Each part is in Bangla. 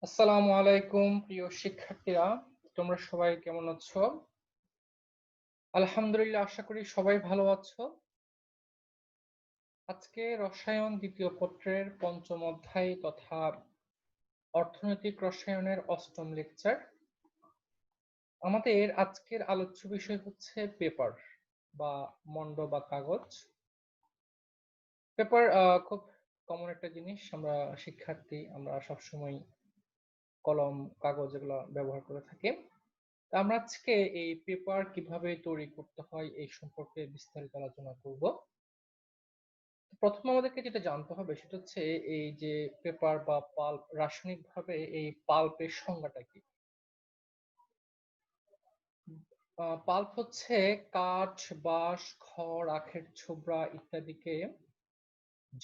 আসসালামু আলাইকুম প্রিয় শিক্ষার্থীরা, তোমরা সবাই কেমন আছো? আলহামদুলিল্লাহ, আশা করি সবাই ভালো আছো। আজকে রসায়ন দ্বিতীয় পত্রের পঞ্চম অধ্যায় তথা অর্থনৈতিক রসায়নের অষ্টম লেকচার। আমাদের আজকের আলোচ্য বিষয় হচ্ছে পেপার বা মন্ড বা কাগজ। পেপার খুব কমন একটা জিনিস। আমরা শিক্ষার্থী, আমরা সবসময় কলম কাগজ এগুলো ব্যবহার করে থাকি। আমরা আজকে এই পেপার কিভাবে তৈরি করতে হয় এই সম্পর্কে বিস্তারিত আলোচনা করব। প্রথমে আমাদেরকে যেটা জানতে হবে সেটা হচ্ছে এই যে পেপার বা পাল্প, রাসায়নিকভাবে এই পাল্পের সংজ্ঞাটা কি। পাল্প হচ্ছে কাঠ, বাঁশ, খড়, আখের ছোবড়া ইত্যাদিকে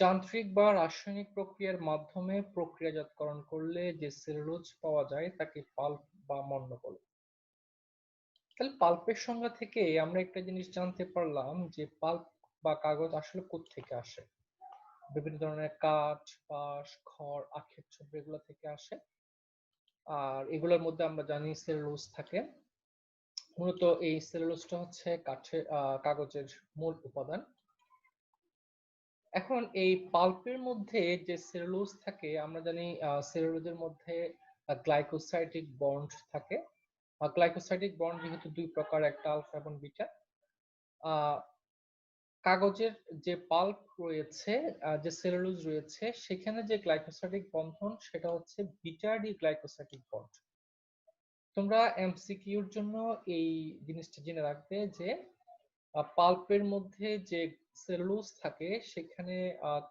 যান্ত্রিক বা রাসায়নিক প্রক্রিয়ার মাধ্যমে প্রক্রিয়াজাতকরণ করলে যে সেলুলোজ পাওয়া যায় তাকে পাল্প বা মণ্ড বলে। তাহলে পাল্পের সংজ্ঞা থেকে আমরা একটা জিনিস জানতে পারলাম যে পাল্প বা কাগজ আসলে কোত্থেকে আসে। বিভিন্ন ধরনের কাঠ, বাঁশ, খড়, আখের ছোবড়া এগুলো থেকে আসে। আর এগুলোর মধ্যে আমরা জানি সেলুলোজ থাকে। মূলত এই সেলুলোজটা হচ্ছে কাগজের মূল উপাদান। এখন এই পাল্পের মধ্যে যে সেলুলোজ থাকে আমরা জানি সেলুলোজের মধ্যে গ্লাইকোসাইডিক বন্ড থাকে। গ্লাইকোসাইডিক বন্ড যেহেতু দুই প্রকার, একটা আলফা এবং বিটা। আহ কাগজের যে পাল্প রয়েছে, যে সেলুলোজ রয়েছে, সেখানে যে গ্লাইকোসাইডিক বন্ধন সেটা হচ্ছে বিটা ডি গ্লাইকোসাইডিক বন্ড। তোমরা এমসিকিউর জন্য এই জিনিসটা জেনে রাখবে যে পাল্পের মধ্যে যে সেলুলোজ থাকে সেখানে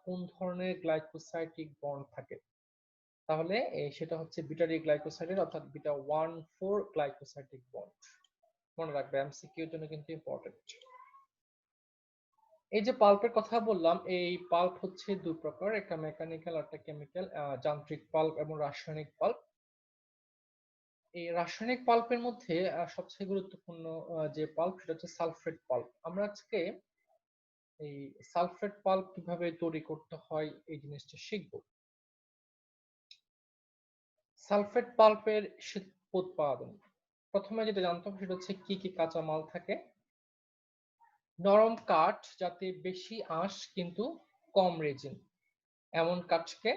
কোন ধরনের গ্লাইকোসাইডিক বন্ড থাকে। তাহলে সেটা হচ্ছে বিটা ডি গ্লাইকোসাইডের অর্থাৎ বিটা 1,4 গ্লাইকোসাইডিক বন্ড। মনে রাখবে, এমসিকিউর জন্য কিন্তু ইম্পর্টেন্ট। এই যে পাল্পের কথা বললাম, এই পাল্প হচ্ছে দুই প্রকার, একটা মেকানিক্যাল আর একটা কেমিক্যাল, যান্ত্রিক পাল্প এবং রাসায়নিক পাল্প। এই রাসায়নিক পাল্পের মধ্যে সবচেয়ে গুরুত্বপূর্ণ যে পাল্প সেটা হচ্ছে সালফেট পাল্প। আমরা আজকে এই সালফেট পাল্প কিভাবে তৈরি করতে হয় এই জিনিসটা শিখব। সালফেট পাল্পের উৎপাদন, প্রথমে যেটা জানতে হবে সেটা হচ্ছে কি কি কাঁচামাল থাকে। নরম কাঠ যাতে বেশি আঁশ কিন্তু কম রেজিন, এমন কাঠকে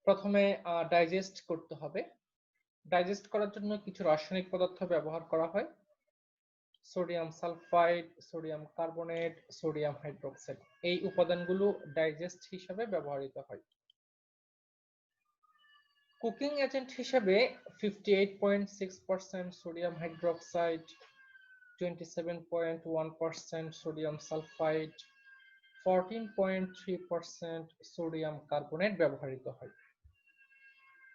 প্রথমে ডাইজেস্ট করতে হবে। ডাইজেস্ট করার জন্য কিছু রাসায়নিক পদার্থ ব্যবহার করা হয়: sodium sulphide, sodium carbonate, sodium hydroxide. এই উপাদানগুলো ডাইজেস্ট হিসাবে ব্যবহৃত হয়। কুকিং এজেন্ট হিসেবে 58.6% sodium hydroxide, 27.1% sodium sulphide, 14.3% sodium carbonate ব্যবহৃত হয়।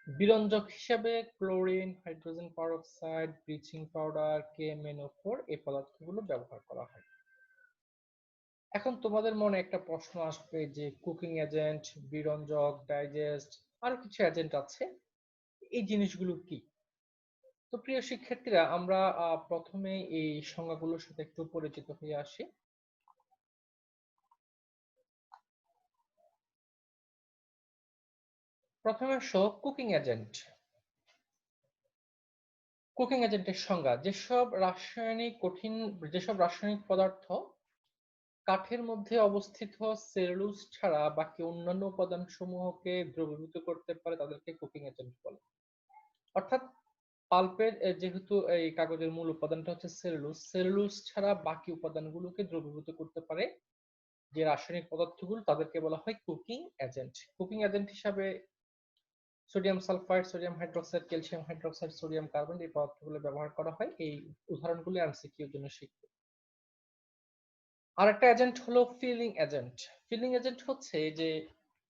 বিরঞ্জক হিসেবে chlorine, hydrogen peroxide, bleaching powder, KMnO4 এই পদার্থগুলো ব্যবহার করা হয়। এখন তোমাদের মনে একটা প্রশ্ন আসবে যে কুকিং এজেন্ট, বিরঞ্জক, ডাইজেস্ট, আরো কিছু এজেন্ট আছে, এই জিনিসগুলো কি? তো প্রিয় শিক্ষার্থীরা, আমরা প্রথমে এই সংজ্ঞাগুলোর সাথে একটু পরিচিত হয়ে আসি। প্রথমে আসো কুকিং এজেন্ট। কুকিং এজেন্টের সংজ্ঞা: যেসব রাসায়নিক পদার্থ কাঠের মধ্যে অবস্থিত সেলুলোজ ছাড়া বাকি অন্যান্য উপাদান সমূহকে দ্রবীভূত করতে পারে তাদেরকে কুকিং এজেন্ট বলে। অর্থাৎ পাল্পের যেহেতু এই কাগজের মূল উপাদানটা হচ্ছে সেলুলোজ, সেলুলোজ ছাড়া বাকি উপাদানগুলোকে দ্রবীভূত করতে পারে যে রাসায়নিক পদার্থগুলো, তাদেরকে বলা হয় কুকিং এজেন্ট। কুকিং এজেন্ট হিসাবে sodium sulphide, sodium hydroxide, calcium hydroxide, sodium carbon এই পদার্থগুলো ব্যবহার করা হয়। এই উদাহরণগুলো এমসিকিউর জন্য শিখব। আরেকটা এজেন্ট হলো ফিলিং এজেন্ট। ফিলিং এজেন্ট হচ্ছে যে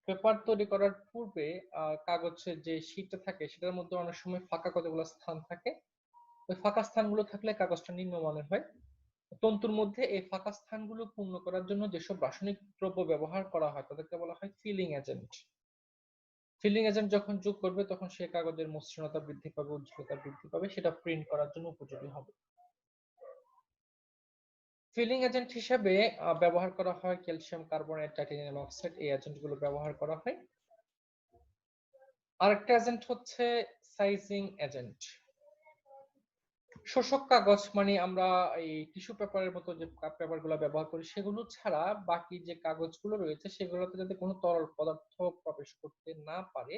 পেপার তৈরি করার পূর্বে কাগজের যে শীটটা থাকে সেটার মধ্যে অনেক সময় ফাঁকা কতগুলো স্থান থাকে। ওই ফাঁকা স্থানগুলো থাকলে কাগজটা নিম্নমানের হয়। তন্তুর মধ্যে এই ফাঁকা স্থানগুলো পূর্ণ করার জন্য যেসব রাসায়নিক দ্রব্য ব্যবহার করা হয় তাদেরকে বলা হয় ফিলিং এজেন্ট। ফিলিং এজেন্ট যখন যোগ করবে তখন সে কাগজের মসৃণতা বৃদ্ধি পাবে, উজ্জ্বলতা বৃদ্ধি পাবে, সেটা প্রিন্ট করার জন্য উপযোগী হবে। ফিলিং এজেন্ট হিসেবে ব্যবহার করা হয় ক্যালসিয়াম কার্বনেট, টাইটানিয়াম অক্সাইড, এই এজেন্টগুলো ব্যবহার করা হয়। আরেকটা এজেন্ট হচ্ছে সাইজিং এজেন্ট। শোষক কাগজ মানে আমরা এই টিস্যু পেপারের মতো যে পেপারগুলো ব্যবহার করি সেগুলো ছাড়া বাকি যে কাগজগুলো রয়েছে সেগুলোতে যাতে কোনো তরল পদার্থ প্রবেশ করতে না পারে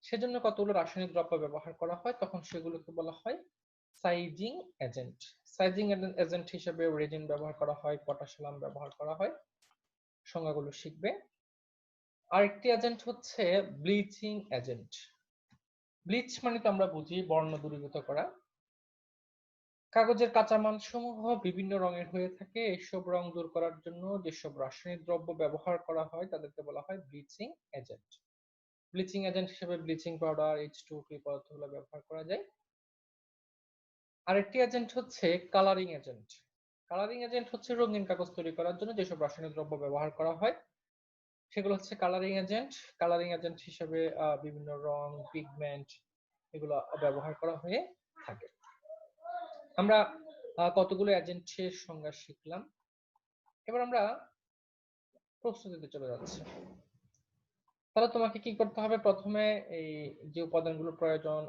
সেজন্য কতগুলো রাসায়নিক দ্রব্য ব্যবহার করা হয়, তখন সেগুলোকে বলা হয় সাইজিং এজেন্ট। সাইজিং এজেন্ট হিসেবে রেজিন ব্যবহার করা হয়, পটাশিয়াম ব্যবহার করা হয়। সংজ্ঞাগুলো শিখবে। আরেকটি এজেন্ট হচ্ছে ব্লিচিং এজেন্ট। ব্লিচ মানে তো আমরা বুঝি বর্ণ দূরীভূত করা। কাগজের কাঁচামাল সমূহ বিভিন্ন রঙের হয়ে থাকে, এসব রং দূর করার জন্য যেসব রাসায়নিক দ্রব্য ব্যবহার করা হয় তাদেরকে বলা হয় ব্লিচিং এজেন্ট। ব্লিচিং এজেন্ট হিসেবে ব্লিচিং পাউডার, H2O এই পদার্থগুলো ব্যবহার করা যায়। আরেকটি এজেন্ট হচ্ছে কালারিং এজেন্ট। কালারিং এজেন্ট হচ্ছে রঙিন কাগজ তৈরি করার জন্য যেসব রাসায়নিক দ্রব্য ব্যবহার করা হয় সেগুলো হচ্ছে কালারিং এজেন্ট। কালারিং এজেন্ট হিসেবে বিভিন্ন রং, পিগমেন্ট এগুলো ব্যবহার করা হয়ে থাকে। আমরা কতগুলো এজেন্টের সংজ্ঞা শিখলাম। এবার আমরা প্রস্তুতিতে চলে যাচ্ছি। তাহলে তোমাকে কি করতে হবে? প্রথমে এই যে উপাদানগুলো প্রয়োজন,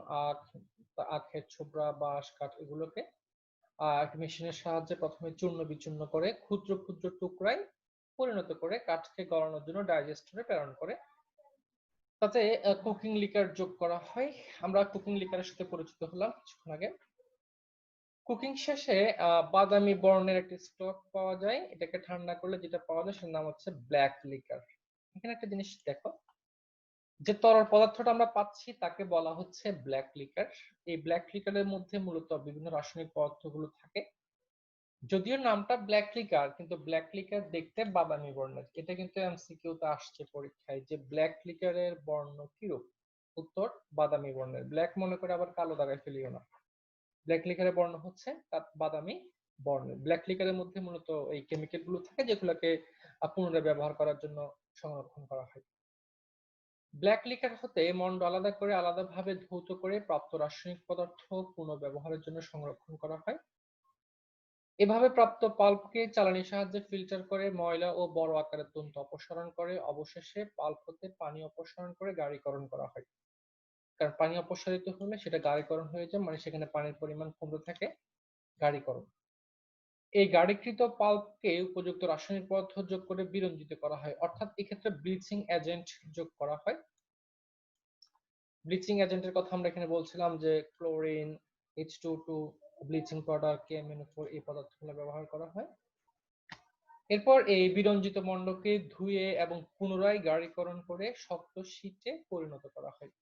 আখের ছোবড়া, বাঁশ, কাঠ, এগুলোকে মেশিনের সাহায্যে প্রথমে চূর্ণ বিচূর্ণ করে ক্ষুদ্র ক্ষুদ্র টুকরায় পরিণত করে কাঠকে গলানোর জন্য ডাইজেস্টরে প্রেরণ করে তাতে কুকিং লিকার যোগ করা হয়। আমরা কুকিং লিকারের সাথে পরিচিত হলাম কিছুক্ষণ আগে। কুকিং শেষে বাদামি বর্ণের একটি স্টক পাওয়া যায়, এটাকে ঠান্ডা করলে যেটা পাওয়া যায় সেটার নাম হচ্ছে ব্ল্যাক লিকার। এখানে একটা জিনিস দেখো, যে তরল পদার্থটা আমরা পাচ্ছি তাকে বলা হচ্ছে ব্ল্যাক লিকার। এই ব্ল্যাক লিকারের মধ্যে মূলত বিভিন্ন রাসায়নিক পদার্থগুলো থাকে। যদিও নামটা ব্ল্যাক লিকার, কিন্তু ব্ল্যাক লিকার দেখতে বাদামি বর্ণের। এটা কিন্তু এমসিকিউ তে আসছে পরীক্ষায় যে ব্ল্যাক লিকারের বর্ণ কিরূপ। উত্তর বাদামি বর্ণের। ব্ল্যাক মনে করে আবার কালো দাগায় ফেলিও না। ব্ল্যাক লিকারের বর্ণ হচ্ছে বাদামি বর্ণের। ব্ল্যাক লিকারের মধ্যে মূলত এই কেমিক্যাল গুলো থাকে যেগুলোকে পুনরায় ব্যবহার করার জন্য সংরক্ষণ করা হয়। ব্ল্যাক লিকার হতে মন্ড আলাদা করে আলাদাভাবে ধৌত করে প্রাপ্ত রাসায়নিক পদার্থ পুনর্ব্যবহারের জন্য সংরক্ষণ করা হয়। এভাবে প্রাপ্ত পাল্পকে চালানির সাহায্যে ফিল্টার করে ময়লা ও বড় আকারের তন্তু অপসারণ করে অবশেষে পাল্প হতে পানি অপসারণ করে গাঢ়ীকরণ করা হয়। কারণ পানি অপসারিত হলে সেটা গাঢ়ীকরণ হয়ে যায়, মানে সেখানে পানির পরিমাণ কমতে থাকে, গাঢ়ীকরণ। এই গাঢ়ীকৃত পাল্পকে উপযুক্ত রাসায়নিক পদার্থ যোগ করে বিরঞ্জিত করা হয়, অর্থাৎ এক্ষেত্রে ব্লিচিং এজেন্ট যোগ করা হয়। ব্লিচিং এজেন্টের কথা আমরা এখানে বলছিলাম যে chlorine, H2O, bleaching powder, KMnO4 এই পদার্থগুলো ব্যবহার করা হয়। এরপর এই বিরঞ্জিত মণ্ডকে ধুয়ে এবং পুনরায় গাঢ়ীকরণ করে শক্ত শীটে পরিণত করা হয়।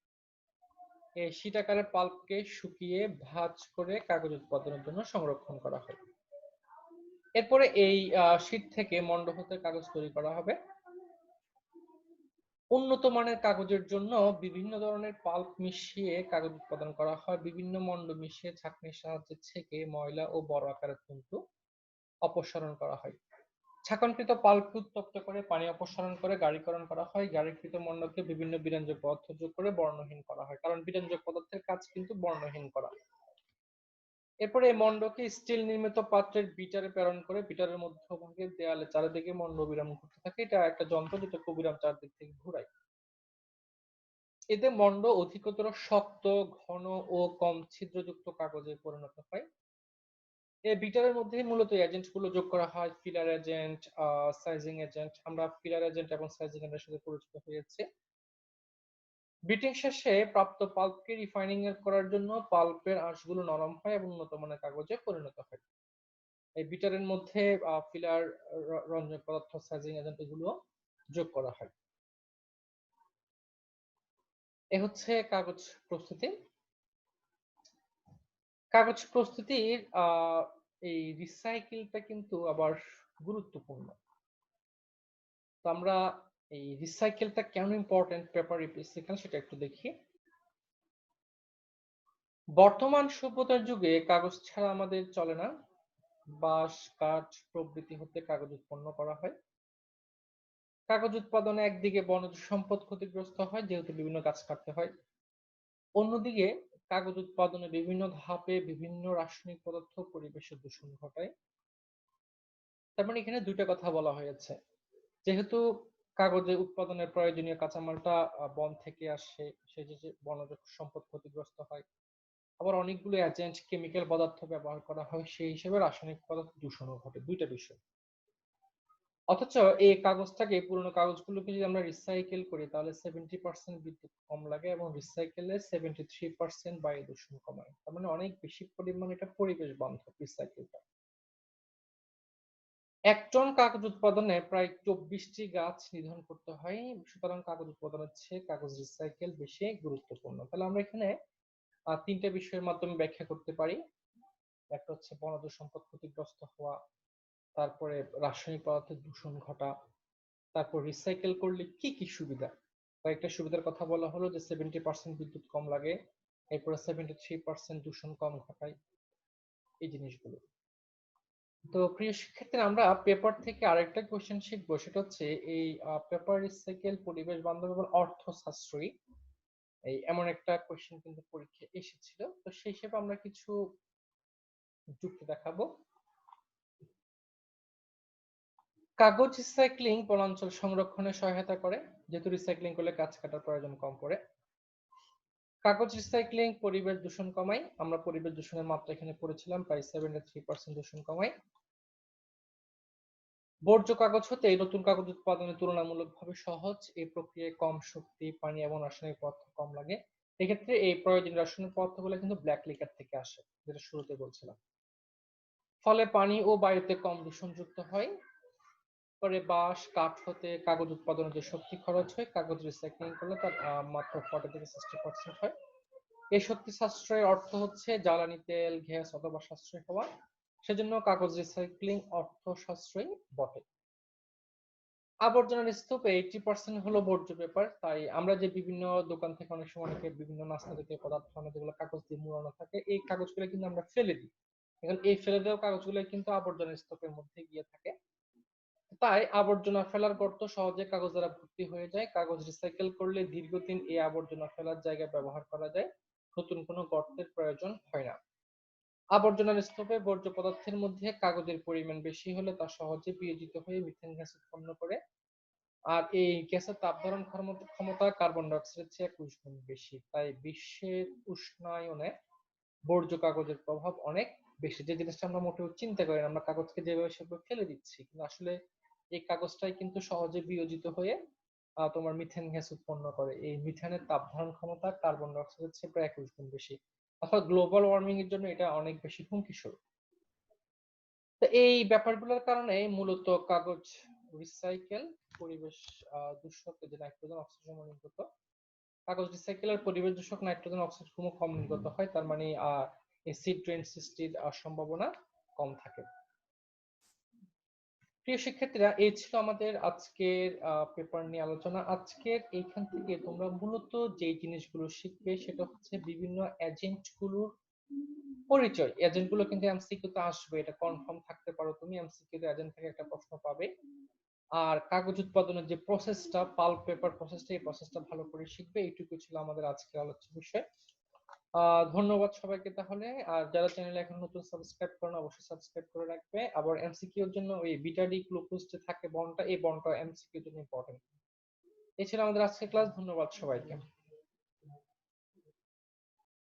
এই শীট আকারের পাল্পকে শুকিয়ে ভাঁজ করে কাগজ উৎপাদনের জন্য সংরক্ষণ করা হয়। এরপরে এই শীট থেকে মণ্ড হতে কাগজ তৈরি করা হবে। উন্নত মানের কাগজের জন্য বিভিন্ন ধরনের পাল্প মিশিয়ে কাগজ উৎপাদন করা হয়। বিভিন্ন মণ্ড মিশিয়ে ছাঁকনির সাহায্যে ছেঁকে ময়লা ও বড় আকারের তন্তু অপসারণ করা হয়। ছাঁকনকৃত পাল্পকে উত্তপ্ত করে পানি অপসারণ করে গাঢ়ীকরণ করা হয়। গাঢ়ীকৃত মণ্ডকে বিভিন্ন বিরঞ্জক পদার্থ যোগ করে বর্ণহীন করা হয়, কারণ বিরঞ্জক পদার্থের কাজ কিন্তু বর্ণহীন করা। এরপরে এই মণ্ডকে স্টিল নির্মিত পাত্রের বিটারে প্রেরণ করে বিটারের মধ্যভাগে দেয়ালে চারিদিকে মণ্ড বিরাম ঘুরতে থাকে। এটা একটা যন্ত্র যেটা কুবিরাম চারদিক থেকে ঘুরায়। এতে মণ্ড অধিকতর শক্ত, ঘন ও কম ছিদ্রযুক্ত কাগজে পরিণত হয়। এই বিটারের মধ্যে মূলত এজেন্ট গুলো যোগ করা হয়, ফিলার এজেন্ট, সাইজিং এজেন্ট। আমরা ফিলার এজেন্ট এবং সাইজিং এজেন্টের সাথে পরিচিত হয়েছে। বিটিং শেষে প্রাপ্ত পাল্পকে রিফাইনিং করার জন্য পাল্পের আঁশগুলো নরম হয় এবং উন্নত মানের কাগজে পরিণত হয়। এই বিটারের মধ্যে ফিলার, রঞ্জক পদার্থ, সাইজিং এজেন্ট এগুলো যোগ করা হয়। এ হচ্ছে কাগজ প্রস্তুতি। কাগজ প্রস্তুতির এই রিসাইকেলটা কিন্তু আবার গুরুত্বপূর্ণ। তো আমরা এই রিসাইকেলটা কেন ইম্পর্টেন্ট পেপার রিসাইকেল সেটা একটু দেখি। বর্তমান সভ্যতার যুগে কাগজ ছাড়া আমাদের চলে না। বাঁশ, কাঠ প্রভৃতি হতে কাগজ উৎপন্ন করা হয়। কাগজ উৎপাদনে একদিকে বনজ সম্পদ ক্ষতিগ্রস্ত হয় যেহেতু বিভিন্ন গাছ কাটতে হয়, অন্যদিকে কাগজ উৎপাদনে বিভিন্ন ধাপে বিভিন্ন রাসায়নিক পদার্থ পরিবেশের দূষণ ঘটায়। তার মানে এখানে দুইটা কথা বলা হয়েছে। যেহেতু কাগজে উৎপাদনের প্রয়োজনীয় কাঁচামালটা বন থেকে আসে, সে যে বনজ সম্পদ ক্ষতিগ্রস্ত হয়। আবার অনেকগুলো এজেন্ট, কেমিক্যাল পদার্থ ব্যবহার করা হয়, সেই হিসেবে রাসায়নিক পদার্থ দূষণও ঘটে। দুইটা বিষয়। অথচ এই কাগজটাকে, পুরোনো কাগজগুলোকে যদি আমরা রিসাইকেল করি তাহলে 70% বিদ্যুৎ কম লাগে এবং রিসাইকেলে 73% বায়ু দূষণ কমায়। তার মানে অনেক বেশি পরিমাণে এটা পরিবেশ বান্ধব রিসাইকেলটা। 1 টন কাগজ উৎপাদনে প্রায় 24টি গাছ নিধন করতে হয়। সুতরাং কাগজ উৎপাদনের চেয়ে কাগজ রিসাইকেল বেশি গুরুত্বপূর্ণ। তাহলে আমরা এখানে তিনটা বিষয়ের মাধ্যমে ব্যাখ্যা করতে পারি। একটা হচ্ছে বনজ সম্পদ ক্ষতিগ্রস্ত হওয়া, তারপরে রাসায়নিক পদার্থের দূষণ ঘটা, তারপর রিসাইকেল করলে কি কি সুবিধা। কয়েকটা সুবিধার কথা বলা হলো যে 70% বিদ্যুৎ কম লাগে, এরপরে 73% দূষণ কম ঘটায়, এই জিনিসগুলো। তো প্রিয় শিক্ষার্থী, আমরা পেপার থেকে আরেকটা কোশ্চেন শিখবো, সেটা হচ্ছে এই পেপার রিসাইকেল পরিবেশ বান্ধব এবং অর্থ সাশ্রয়ী, এই এমন একটা কোশ্চেন কিন্তু পরীক্ষায় এসেছিল। তো সেই হিসেবে আমরা কিছু যুক্তি দেখাবো। কাগজ রিসাইক্লিং বনাঞ্চল সংরক্ষণে সহায়তা করে, যেহেতু রিসাইক্লিং করলে গাছ কাটার প্রয়োজন কম পড়ে। কাগজ রিসাইক্লিং পরিবেশ দূষণ কমায়, আমরা পরিবেশ দূষণের মাত্রা এখানে পড়েছিলাম, প্রায় 73% দূষণ কমায়। বর্জ্য কাগজ হতে নতুন কাগজ উৎপাদনে তুলনামূলকভাবে সহজ, এই প্রক্রিয়ায় কম শক্তি, পানি এবং রাসায়নিক পদার্থ কম লাগে। এক্ষেত্রে এই প্রয়োজনীয় রাসায়নিক পদার্থগুলো কিন্তু ব্ল্যাক লিকার থেকে আসে, যেটা শুরুতে বলছিলাম। ফলে পানি ও বায়ুতে কম দূষণ যুক্ত হয়। পরে বাঁশ, কাঠ হতে কাগজ উৎপাদনে যে শক্তি খরচ হয়, কাগজ রিসাইক্লিং করলে তার মাত্র 40 থেকে 60% হয়। এই শক্তি সাশ্রয়ের অর্থ হচ্ছে জ্বালানি তেল, গ্যাস অথবা সাশ্রয় হওয়া। সেজন্য কাগজ রিসাইক্লিং অর্থ সাশ্রয়ী বটে। আবর্জনার স্তূপে 80% হলো বর্জ্য পেপার। তাই আমরা যে বিভিন্ন দোকান থেকে অনেক সময় অনেকে বিভিন্ন নাস্তা জাতীয় পদার্থ আনে, যেগুলো কাগজ দিয়ে মুড়ানো থাকে, এই কাগজগুলো কিন্তু আমরা ফেলে দিই। এখন এই ফেলে দেওয়া কাগজগুলো কিন্তু আবর্জনার স্তূপের মধ্যে গিয়ে থাকে। তাই আবর্জনা ফেলার গর্ত সহজে কাগজ দ্বারা ভর্তি হয়ে যায়। কাগজ রিসাইকেল করলে দীর্ঘদিন এই আবর্জনা ফেলার জায়গায় ব্যবহার করা যায়, নতুন কোনো গর্তের প্রয়োজন হয় না। আবর্জনার স্তূপে বর্জ্য পদার্থের মধ্যে কাগজের পরিমাণ বেশি হলে তা সহজে বিয়োজিত হয়ে মিথেন গ্যাস উৎপন্ন করে। আর এই গ্যাসের তাপ ধারণ ক্ষমতা কার্বন ডাই অক্সাইডের চেয়ে 21 গুণ বেশি। তাই বিশ্বের উষ্ণায়নে বর্জ্য কাগজের প্রভাব অনেক বেশি। যে জিনিসটা আমরা মোটেও চিন্তা করি না, আমরা কাগজকে যেভাবে সেভাবে ফেলে দিচ্ছি, কিন্তু আসলে এই কাগজটাই কিন্তু সহজে বিয়োজিত হয়ে তোমার মিথেন গ্যাস উৎপন্ন করে। এই মিথেনের তাপ ধারণ ক্ষমতা কার্বন ডাই অক্সাইডের চেয়ে প্রায় 21 গুণ বেশি। অর্থাৎ গ্লোবাল ওয়ার্মিং এর জন্য এটা অনেক বেশি হুমকি স্বরূপ। তো এই ব্যাপারগুলোর কারণে মূলত কাগজ রিসাইকেল পরিবেশ দূষক, যে নাইট্রোজেন অক্সিজেন নির্গত, কাগজ রিসাইকেলের পরিবেশ দূষক নাইট্রোজেন অক্সাইড খুব কম নির্গত হয়। তার মানে এসিড রেইন সৃষ্টির সম্ভাবনা কম থাকে। প্রিয় শিক্ষার্থীরা, এই ছিল আমাদের আজকের পেপার নিয়ে আলোচনা। আজকের এইখান থেকে তোমরা মূলত যে জিনিসগুলো শিখবে সেটা হচ্ছে বিভিন্ন এজেন্ট গুলোর পরিচয়। এজেন্ট গুলো কিন্তু এমসিকিউ তে আসবে, এটা কনফার্ম থাকতে পারো তুমি, এমসিকিউ তে এজেন্ট থেকে একটা প্রশ্ন পাবে। আর কাগজ উৎপাদনের যে প্রসেসটা, পাল্প পেপার প্রসেসটা, এই প্রসেসটা ভালো করে শিখবে। এইটুকু ছিল আমাদের আজকের আলোচ্য বিষয়। ধন্যবাদ সবাইকে তাহলে। আর যারা চ্যানেলে এখন নতুন সাবস্ক্রাইব করেন, অবশ্যই সাবস্ক্রাইব করে রাখবে। আবার এমসিকিউ এর জন্য ওই বিটা ডি গ্লুকোজ যে থাকে বন্ডটা, এই বন্ডটা এমসিকিউ এর জন্য ইম্পর্টেন্ট। এই ছিল আমাদের আজকের ক্লাস। ধন্যবাদ সবাইকে।